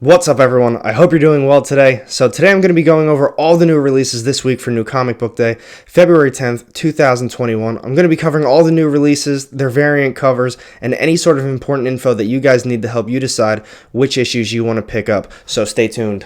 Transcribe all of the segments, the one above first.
What's up, everyone? I hope you're doing well today. So today I'm going to be going over all the new releases this week for New Comic Book Day, February 10th, 2021. I'm going to be covering all the new releases, their variant covers, and any sort of important info that you guys need to help you decide which issues you want to pick up. So stay tuned.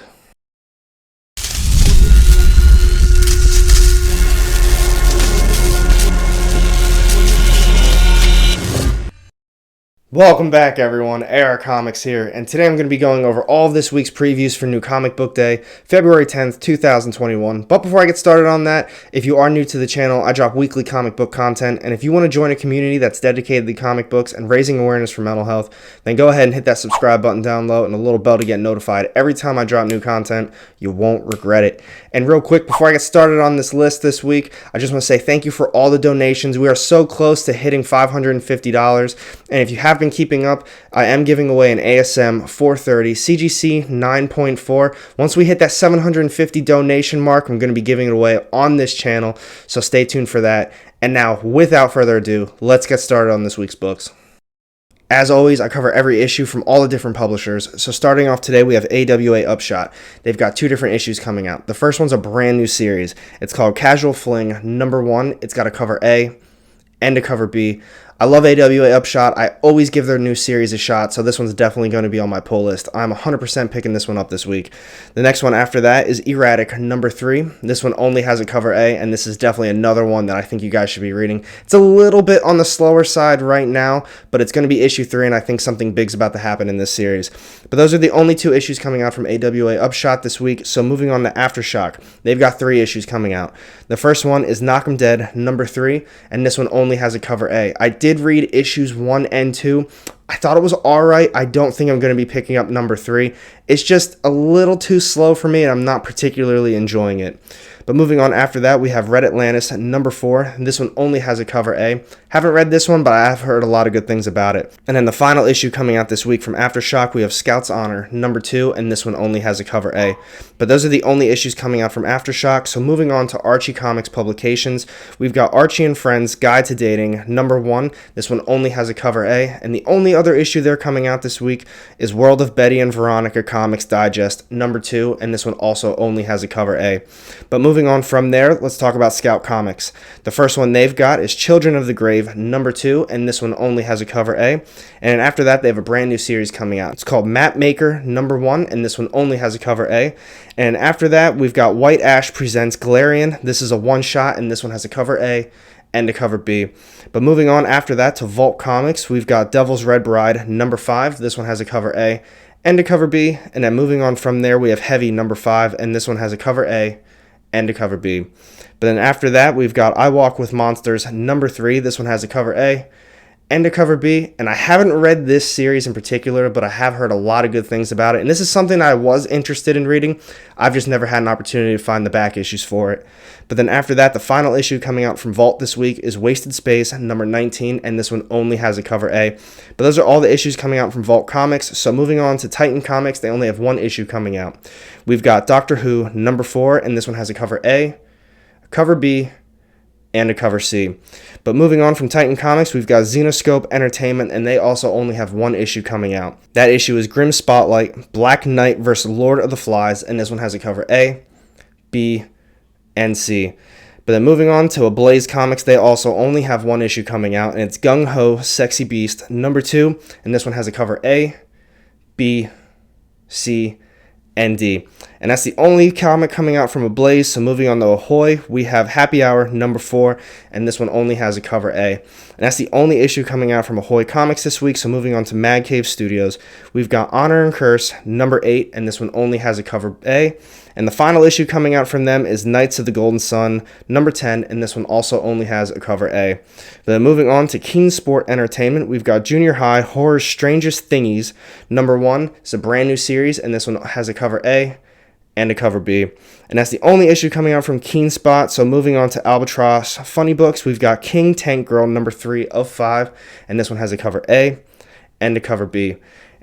Welcome back, everyone. AR Comics here, and today I'm going to be going over all of this week's previews for New Comic Book Day, February 10th, 2021. But before I get started on that, if you are new to the channel, I drop weekly comic book content, and if you want to join a community that's dedicated to comic books and raising awareness for mental health, then go ahead and hit that subscribe button down low and a little bell to get notified every time I drop new content. You won't regret it. And real quick, before I get started on this list this week, I just want to say thank you for all the donations. We are so close to hitting $550, and if you have been keeping up, I am giving away an ASM 430 CGC 9.4. Once we hit that 750 donation mark, I'm going to be giving it away on this channel, so stay tuned for that. And now, without further ado, let's get started on this week's books. As always, I cover every issue from all the different publishers. So starting off today, we have AWA Upshot. They've got two different issues coming out. The first one's a brand new series. It's called Casual Fling #1. It's got a cover A and a cover B. I love AWA Upshot. I always give their new series a shot, so this one's definitely going to be on my pull list. I'm 100% picking this one up this week. The next one after that is Erratic #3. This one only has a cover A, and this is definitely another one that I think you guys should be reading. It's a little bit on the slower side right now, but it's going to be issue 3, and I think something big's about to happen in this series. But those are the only two issues coming out from AWA Upshot this week, so moving on to Aftershock. They've got 3 issues coming out. The first one is Knock 'em Dead #3, and this one only has a cover A. I did read issues 1 and 2. I thought it was alright. I don't think I'm going to be picking up #3. It's just a little too slow for me, and I'm not particularly enjoying it. But moving on after that, we have Red Atlantis #4. This one only has a cover A. Haven't read this one, but I have heard a lot of good things about it. And then the final issue coming out this week from Aftershock, we have Scout's Honor #2, and this one only has a cover A. But those are the only issues coming out from Aftershock. So moving on to Archie Comics publications, we've got Archie and Friends Guide to Dating #1. This one only has a cover A, and the only other issue they're coming out this week is World of Betty and Veronica Comics Digest #2, and this one also only has a cover A. But moving on from there, let's talk about Scout Comics. The first one they've got is Children of the Grave #2, and this one only has a cover A. And after that, they have a brand new series coming out. It's called Map Maker #1, and this one only has a cover A. And after that, we've got White Ash Presents Galarian. This is a one-shot, and this one has a cover A and a cover B. But moving on after that to Vault Comics, we've got Devil's Red Bride #5. This one has a cover A and a cover B. And then moving on from there, we have Heavy #5, and this one has a cover A and a cover B. But then after that, we've got I Walk with Monsters #3. This one has a cover A and a cover B, and I haven't read this series in particular, but I have heard a lot of good things about it, and this is something I was interested in reading. I've just never had an opportunity to find the back issues for it. But then after that, the final issue coming out from Vault this week is Wasted Space #19, and this one only has a cover A. But those are all the issues coming out from Vault Comics. So moving on to Titan Comics, they only have 1 issue coming out. We've got Doctor Who #4, and this one has a cover A, a cover B, and a cover C. But moving on from Titan Comics, we've got Xenoscope Entertainment, and they also only have 1 issue coming out. That issue is Grim Spotlight, Black Knight vs. Lord of the Flies, and this one has a cover A, B, and C. But then moving on to Ablaze Comics, they also only have 1 issue coming out, and it's Gung Ho Sexy Beast #2, and this one has a cover A, B, C, and D. And that's the only comic coming out from Ablaze. So moving on to Ahoy, we have Happy Hour #4, and this one only has a cover A. And that's the only issue coming out from Ahoy Comics this week. So moving on to Mad Cave Studios, we've got Honor and Curse #8, and this one only has a cover A. And the final issue coming out from them is Knights of the Golden Sun #10, and this one also only has a cover A. Then moving on to Keen Sport Entertainment, we've got Junior High Horror's Strangest Thingies #1. It's a brand new series, and this one has a cover A and a cover B. And that's the only issue coming out from Keen Spot. So moving on to Albatross Funny Books, we've got King Tank Girl #3 of 5, and this one has a cover A and a cover B.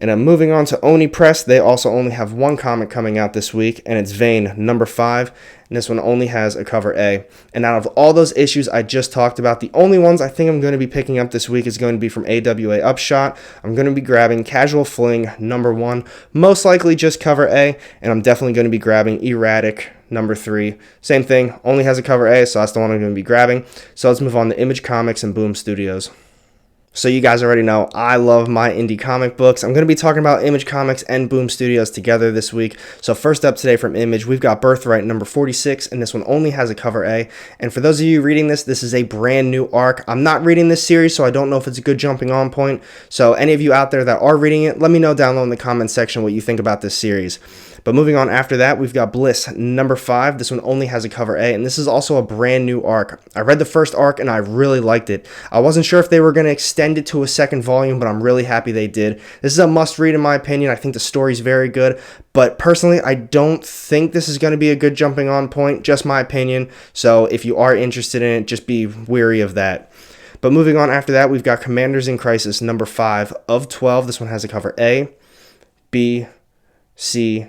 And I'm moving on to Oni Press. They also only have one comic coming out this week, and it's Vane number 5. And this one only has a cover A. And out of all those issues I just talked about, the only ones I think I'm going to be picking up this week is going to be from AWA Upshot. I'm going to be grabbing Casual Fling number 1, most likely just cover A, and I'm definitely going to be grabbing Erratic number 3. Same thing, only has a cover A, so that's the one I'm going to be grabbing. So let's move on to Image Comics and Boom Studios. So you guys already know I love my indie comic books. I'm going to be talking about Image Comics and Boom Studios together this week. So first up today from Image, we've got Birthright number 46, and this one only has a cover A. And for those of you reading this, this is a brand new arc. I'm not reading this series, so I don't know if it's a good jumping on point. So any of you out there that are reading it, let me know down below in the comments section what you think about this series. But moving on after that, we've got Bliss number 5. This one only has a cover A, and this is also a brand new arc. I read the first arc, and I really liked it. I wasn't sure if they were going to extend it to a second volume, but I'm really happy they did. This is a must-read in my opinion. I think the story's very good, but personally, I don't think this is going to be a good jumping on point, just my opinion. So if you are interested in it, just be wary of that. But moving on after that, we've got Commanders in Crisis number 5 of 12. This one has a cover A, B, C,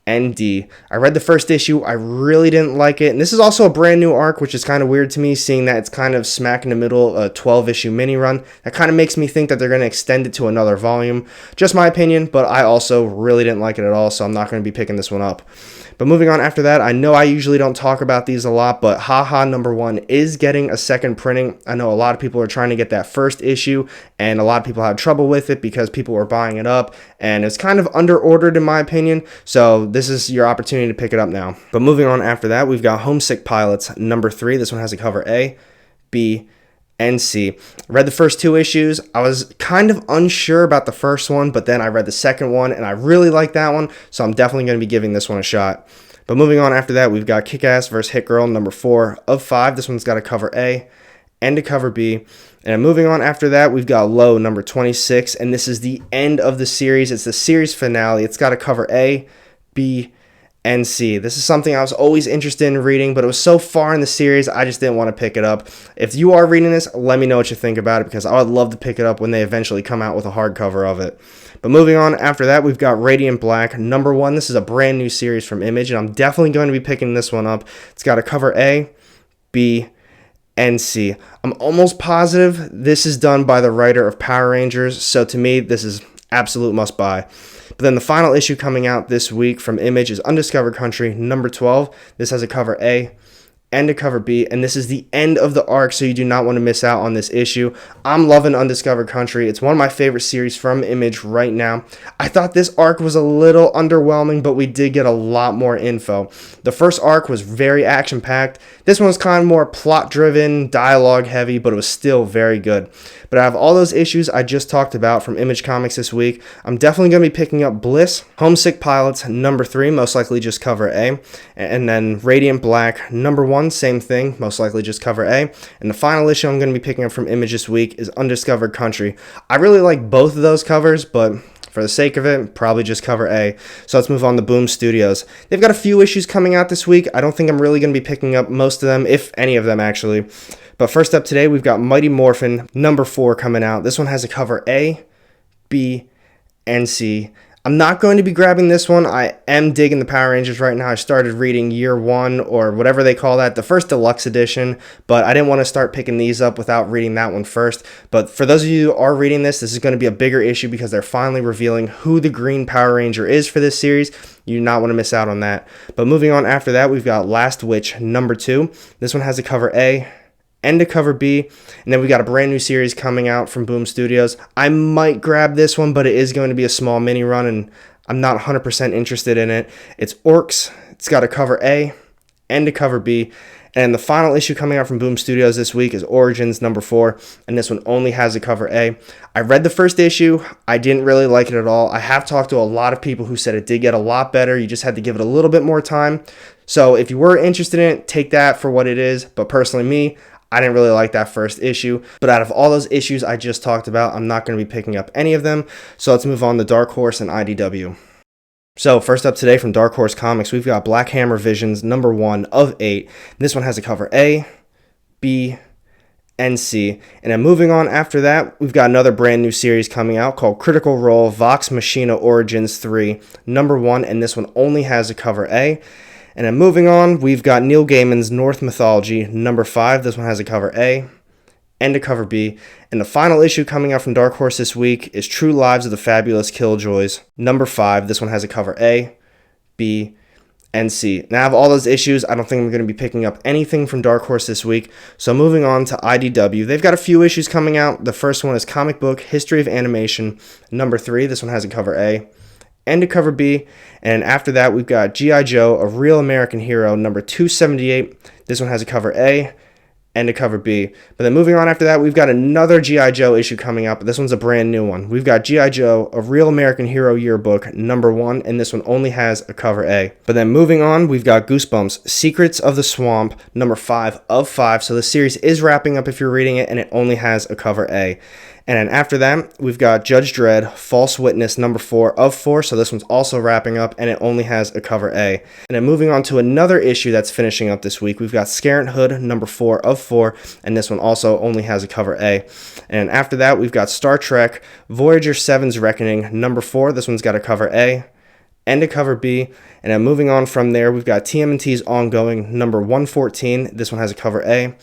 and D. I read the first issue. I really didn't like it. And this is also a brand new arc, which is kind of weird to me, seeing that it's kind of smack in the middle of a 12-issue mini run. That kind of makes me think that they're going to extend it to another volume. Just my opinion, but I also really didn't like it at all, so I'm not going to be picking this one up. But moving on after that, I know I usually don't talk about these a lot, but Haha number 1 is getting a second printing. I know a lot of people are trying to get that first issue, and a lot of people had trouble with it because people were buying it up, and it's kind of under-ordered in my opinion, so this is your opportunity to pick it up now. But moving on after that, we've got Homesick Pilots number 3. This one has a cover A, B, and C. I read the first 2 issues. I was kind of unsure about the first one, but then I read the second one, and I really liked that one, so I'm definitely going to be giving this one a shot. But moving on after that, we've got Kick-Ass vs. Hit Girl number 4 of 5. This one's got a cover A and a cover B. And moving on after that, we've got Low number 26, and this is the end of the series. It's the series finale. It's got a cover A, B, and C. This is something I was always interested in reading, but it was so far in the series, I just didn't want to pick it up. If you are reading this, let me know what you think about it, because I would love to pick it up when they eventually come out with a hardcover of it. But moving on after that, we've got Radiant Black number 1. This is a brand new series from Image, and I'm definitely going to be picking this one up. It's got a cover A, B, and C. I'm almost positive this is done by the writer of Power Rangers, so to me, this is absolute must buy. But then the final issue coming out this week from Image is Undiscovered Country number 12. This has a cover A and a cover B, and this is the end of the arc, so you do not want to miss out on this issue. I'm loving Undiscovered Country. It's one of my favorite series from Image right now. I thought this arc was a little underwhelming, but we did get a lot more info. The first arc was very action-packed. This one was kind of more plot-driven, dialogue-heavy, but it was still very good. But out of all those issues I just talked about from Image Comics this week, I'm definitely going to be picking up Bliss, Homesick Pilots number 3, most likely just cover A, and then Radiant Black number 1, same thing, most likely just cover A. And the final issue I'm going to be picking up from Image this week is Undiscovered Country. I really like both of those covers, but for the sake of it, probably just cover A. So let's move on to Boom Studios. They've got a few issues coming out this week. I don't think I'm really going to be picking up most of them, if any of them actually. But first up today, we've got Mighty Morphin number 4 coming out. This one has a cover A, B, and C. I'm not going to be grabbing this one. I am digging the Power Rangers right now. I started reading Year 1, or whatever they call that, the first deluxe edition, but I didn't want to start picking these up without reading that one first. But for those of you who are reading this is going to be a bigger issue because they're finally revealing who the Green Power Ranger is for this series. You do not want to miss out on that. But moving on after that, we've got Last Witch number 2. This one has a cover A and a cover B, and then we got a brand new series coming out from Boom Studios. I might grab this one, but it is going to be a small mini run, and I'm not 100% interested in it. It's Orcs. It's got a cover A and a cover B, and the final issue coming out from Boom Studios this week is Origins number 4, and this one only has a cover A. I read the first issue. I didn't really like it at all. I have talked to a lot of people who said it did get a lot better. You just had to give it a little bit more time. So if you were interested in it, take that for what it is, but personally me, I didn't really like that first issue, but out of all those issues I just talked about, I'm not going to be picking up any of them. So let's move on to Dark Horse and IDW. So first up today from Dark Horse Comics, we've got Black Hammer Visions number 1 of 8. This one has a cover A, B, and C. And then moving on after that, we've got another brand new series coming out called Critical Role Vox Machina Origins 3, number 1, and this one only has a cover A. And then moving on, we've got Neil Gaiman's Norse Mythology, number 5. This one has a cover A and a cover B. And the final issue coming out from Dark Horse this week is True Lives of the Fabulous Killjoys, number 5. This one has a cover A, B, and C. Now, out of all those issues, I don't think I'm going to be picking up anything from Dark Horse this week. So moving on to IDW, they've got a few issues coming out. The first one is Comic Book History of Animation, number 3. This one has a cover A and a cover B. And after that, we've got G.I. Joe, A Real American Hero, number 278. This one has a cover A and a cover B. But then moving on after that, we've got another G.I. Joe issue coming up, but this one's a brand new one. We've got G.I. Joe, A Real American Hero Yearbook, number 1, and this one only has a cover A. But then moving on, we've got Goosebumps, Secrets of the Swamp, number 5 of 5. So the series is wrapping up if you're reading it, and it only has a cover A. And then after that, we've got Judge Dredd, False Witness, number 4 of 4. So this one's also wrapping up, and it only has a cover A. And then moving on to another issue that's finishing up this week, we've got Scarent Hood, number 4 of 4. And this one also only has a cover A. And after that, we've got Star Trek, Voyager 7's Reckoning, number 4. This one's got a cover A and a cover B. And then moving on from there, we've got TMNT's Ongoing, number 114. This one has a cover A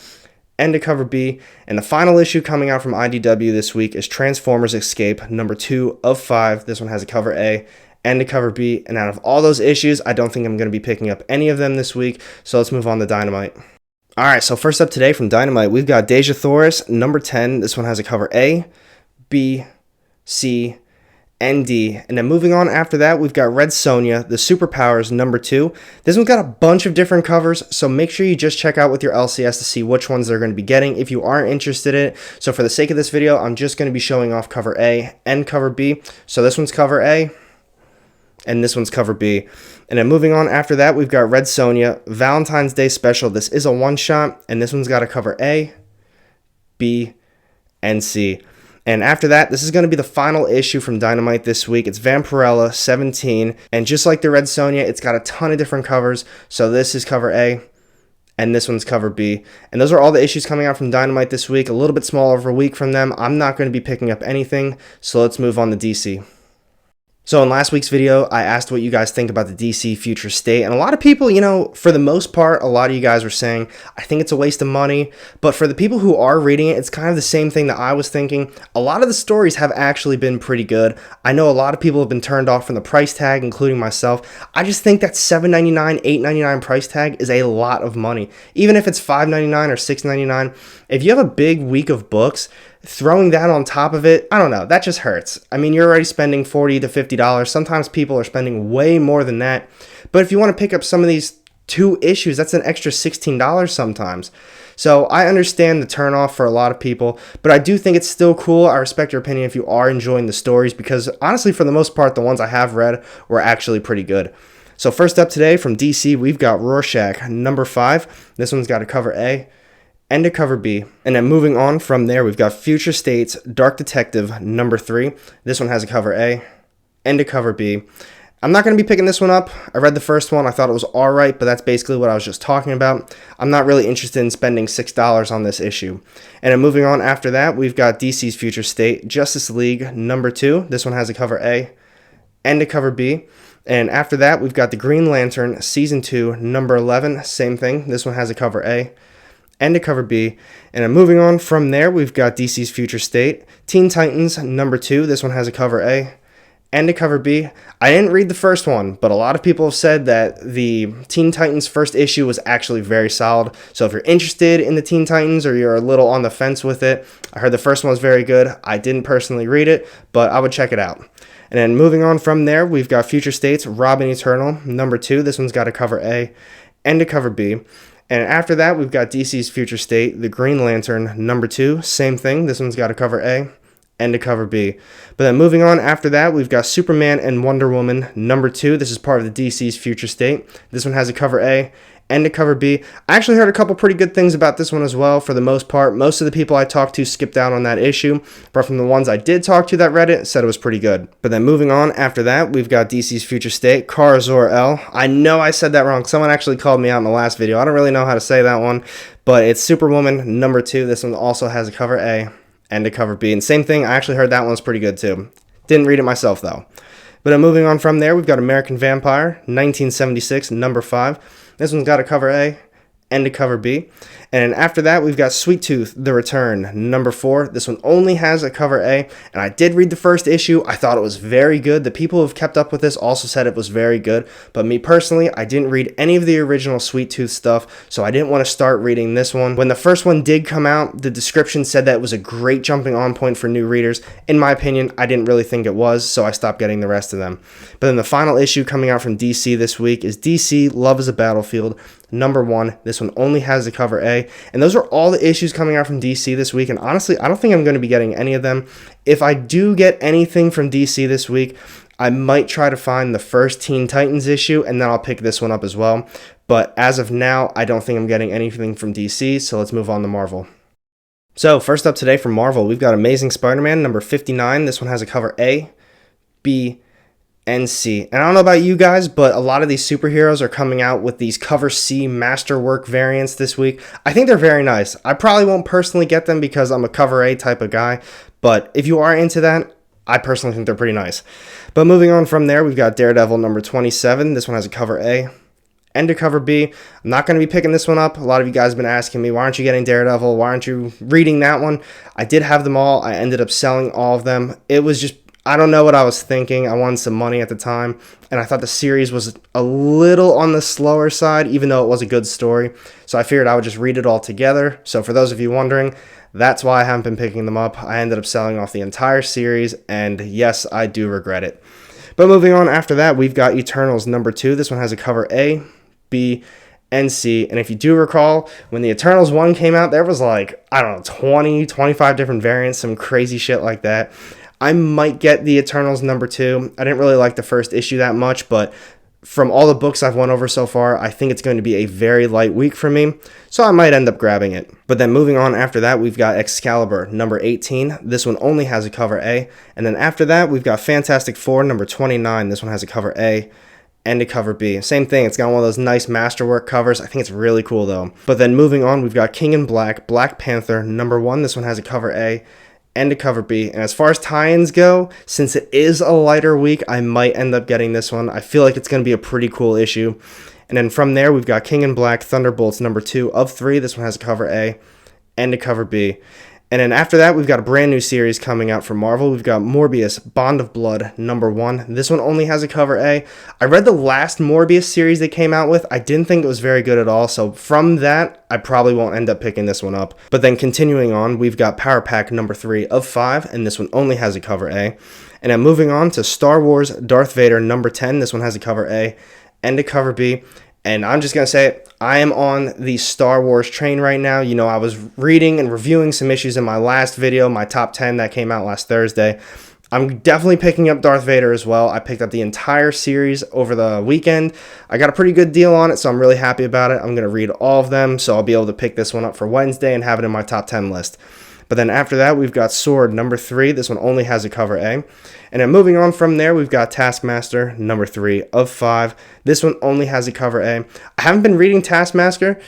and a cover B. And the final issue coming out from IDW this week is Transformers Escape, number 2 of 5. This one has a cover A and a cover B. And out of all those issues, I don't think I'm going to be picking up any of them this week. So let's move on to Dynamite. All right, so first up today from Dynamite, we've got Deja Thoris, number 10. This one has a cover A, B, C, and D. And then moving on after that, we've got Red Sonja, The Superpowers, number 2. This one's got a bunch of different covers, so make sure you just check out with your LCS to see which ones they're going to be getting if you aren't interested in it. So for the sake of this video, I'm just going to be showing off cover A and cover B. So this one's cover A, and this one's cover B. And then moving on after that, we've got Red Sonja, Valentine's Day Special. This is a one-shot, and this one's got a cover A, B, and C. And after that, this is going to be the final issue from Dynamite this week. It's Vampirella 17, and just like the Red Sonja, it's got a ton of different covers. So this is cover A, and this one's cover B. And those are all the issues coming out from Dynamite this week. A little bit smaller of a week from them. I'm not going to be picking up anything, so let's move on to DC. So in last week's video, I asked what you guys think about the DC future state, and a lot of people, for the most part, a lot of you guys were saying, I think it's a waste of money, but for the people who are reading it, it's kind of the same thing that I was thinking. A lot of the stories have actually been pretty good. I know a lot of people have been turned off from the price tag, including myself. I just think that $7.99, $8.99 price tag is a lot of money. Even if it's $5.99 or $6.99, if you have a big week of books, throwing that on top of it, I don't know, that just hurts. I mean, you're already spending $40 to $50. Sometimes people are spending way more than that. But if you want to pick up some of these 2 issues, that's an extra $16 sometimes. So I understand the turnoff for a lot of people, but I do think it's still cool. I respect your opinion if you are enjoying the stories, because honestly, for the most part, the ones I have read were actually pretty good. So first up today from DC, we've got Rorschach, number 5. This one's got a cover A and a cover B. And then moving on from there, we've got Future State's Dark Detective, number 3. This one has a cover A and a cover B. I'm not going to be picking this one up. I read the first one. I thought it was alright, but that's basically what I was just talking about. I'm not really interested in spending $6 on this issue. And then moving on after that, we've got DC's Future State, Justice League, number 2. This one has a cover A and a cover B. And after that, we've got the Green Lantern, Season 2, number 11. Same thing. This one has a cover A and a cover B. And then moving on from there, we've got DC's Future State, Teen Titans, number 2. This one has a cover A and a cover B. I didn't read the first one, but a lot of people have said that the Teen Titans first issue was actually very solid. So if you're interested in the Teen Titans or you're a little on the fence with it, I heard the first one was very good. I didn't personally read it, but I would check it out. And then moving on from there, we've got Future State's Robin Eternal, number 2. This one's got a cover A and a cover B. And after that, we've got DC's Future State, The Green Lantern, number 2. Same thing. This one's got a cover A and a cover B. But then moving on after that, we've got Superman and Wonder Woman, number 2. This is part of the DC's Future State. This one has a cover A and to cover B. I actually heard a couple pretty good things about this one as well. For the most part, most of the people I talked to skipped out on that issue, but from the ones I did talk to that read it, said it was pretty good. But then moving on after that, we've got DC's Future State, Kara Zor-El. I know I said that wrong. Someone actually called me out in the last video. I don't really know how to say that one, but it's Superwoman number 2. This one also has a cover A and a cover B. And same thing, I actually heard that one's pretty good too. Didn't read it myself though. But then moving on from there, we've got American Vampire, 1976, number 5. This one's got a cover A and a cover B. And after that, we've got Sweet Tooth, The Return, number 4. This one only has a cover A, and I did read the first issue. I thought it was very good. The people who've kept up with this also said it was very good, but me personally, I didn't read any of the original Sweet Tooth stuff, so I didn't want to start reading this one. When the first one did come out, the description said that it was a great jumping on point for new readers. In my opinion, I didn't really think it was, so I stopped getting the rest of them. But then the final issue coming out from DC this week is DC Love is a Battlefield, number 1. This one only has a cover A, and those are all the issues coming out from DC this week, and honestly, I don't think I'm going to be getting any of them. If I do get anything from DC this week, I might try to find the first Teen Titans issue, and then I'll pick this one up as well. But as of now, I don't think I'm getting anything from DC, so let's move on to Marvel. So first up today from Marvel, we've got Amazing Spider-Man number 59. This one has a cover A, B, and C. And I don't know about you guys, but a lot of these superheroes are coming out with these cover C masterwork variants this week. I think they're very nice. I probably won't personally get them because I'm a cover A type of guy, but if you are into that, I personally think they're pretty nice. But moving on from there, we've got Daredevil number 27. This one has a cover A and a cover B. I'm not going to be picking this one up. A lot of you guys have been asking me, why aren't you getting Daredevil? Why aren't you reading that one? I did have them all. I ended up selling all of them. It was just, I don't know what I was thinking. I wanted some money at the time, and I thought the series was a little on the slower side, even though it was a good story. So I figured I would just read it all together. So for those of you wondering, that's why I haven't been picking them up. I ended up selling off the entire series, and yes, I do regret it. But moving on after that, we've got Eternals number 2. This one has a cover A, B, and C. And if you do recall, when the Eternals 1 came out, there was like, I don't know, 20, 25 different variants, some crazy shit like that. I might get the Eternals number 2. I didn't really like the first issue that much, but from all the books I've went over so far, I think it's going to be a very light week for me, so I might end up grabbing it. But then moving on after that, we've got Excalibur number 18. This one only has a cover A. And then after that, we've got Fantastic Four number 29. This one has a cover A and a cover B. Same thing, it's got one of those nice masterwork covers. I think it's really cool though. But then moving on, we've got King in Black, Black Panther number 1. This one has a cover A and a cover B. And as far as tie-ins go, since it is a lighter week, I might end up getting this one. I feel like it's going to be a pretty cool issue. And then from there, we've got King in Black, Thunderbolts number 2 of 3. This one has a cover A and a cover B. And then after that, we've got a brand new series coming out from Marvel. We've got Morbius, Bond of Blood, number 1. This one only has a cover A. I read the last Morbius series they came out with. I didn't think it was very good at all. So from that, I probably won't end up picking this one up. But then continuing on, we've got Power Pack number 3 of 5. And this one only has a cover A. And then moving on to Star Wars Darth Vader number 10. This one has a cover A and a cover B. And I'm just going to say it, I am on the Star Wars train right now. You know, I was reading and reviewing some issues in my last video, my top 10 that came out last Thursday. I'm definitely picking up Darth Vader as well. I picked up the entire series over the weekend. I got a pretty good deal on it, so I'm really happy about it. I'm going to read all of them, so I'll be able to pick this one up for Wednesday and have it in my top 10 list. But then after that, we've got Sword number 3. This one only has a cover A. And then moving on from there, we've got Taskmaster number 3 of 5. This one only has a cover A. I haven't been reading Taskmaster.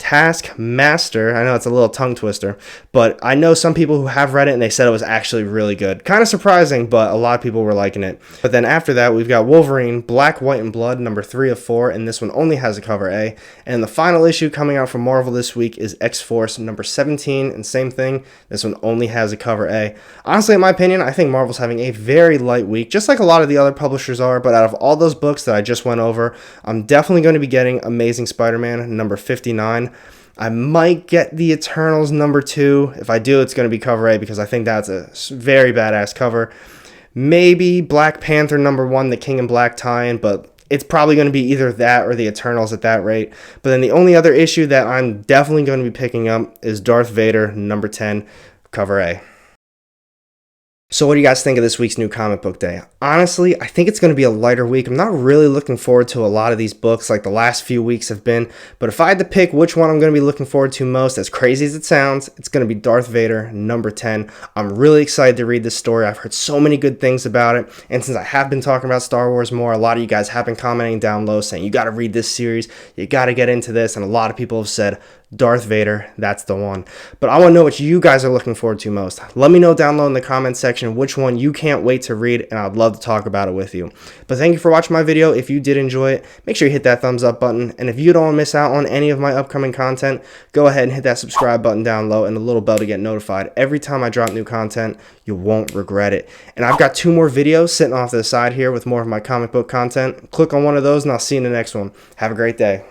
I know it's a little tongue twister, but I know some people who have read it and they said it was actually really good. Kind of surprising, but a lot of people were liking it. But then after that, we've got Wolverine, Black, White, and Blood, number 3 of 4, and this one only has a cover A. And the final issue coming out from Marvel this week is X-Force number 17, and same thing, this one only has a cover A. Honestly, in my opinion, I think Marvel's having a very light week, just like a lot of the other publishers are, but out of all those books that I just went over, I'm definitely going to be getting Amazing Spider-Man number 59. I might get the Eternals number 2. If I do, it's going to be cover A because I think that's a very badass cover. Maybe Black Panther number 1, the King in Black tie-in, but it's probably going to be either that or the Eternals at that rate. But then the only other issue that I'm definitely going to be picking up is Darth Vader number 10, cover A. So what do you guys think of this week's new comic book day? Honestly, I think it's going to be a lighter week. I'm not really looking forward to a lot of these books like the last few weeks have been, but if I had to pick which one I'm going to be looking forward to most, as crazy as it sounds, it's going to be Darth Vader, number 10. I'm really excited to read this story. I've heard so many good things about it, and since I have been talking about Star Wars more, a lot of you guys have been commenting down low saying, you got to read this series, you got to get into this, and a lot of people have said, Darth Vader, that's the one. But I want to know what you guys are looking forward to most. Let me know down low in the comments section which one you can't wait to read, and I'd love to talk about it with you. But thank you for watching my video. If you did enjoy it, make sure you hit that thumbs up button. And if you don't want to miss out on any of my upcoming content, go ahead and hit that subscribe button down low and the little bell to get notified every time I drop new content. You won't regret it. And I've got 2 more videos sitting off to the side here with more of my comic book content. Click on one of those and I'll see you in the next one. Have a great day.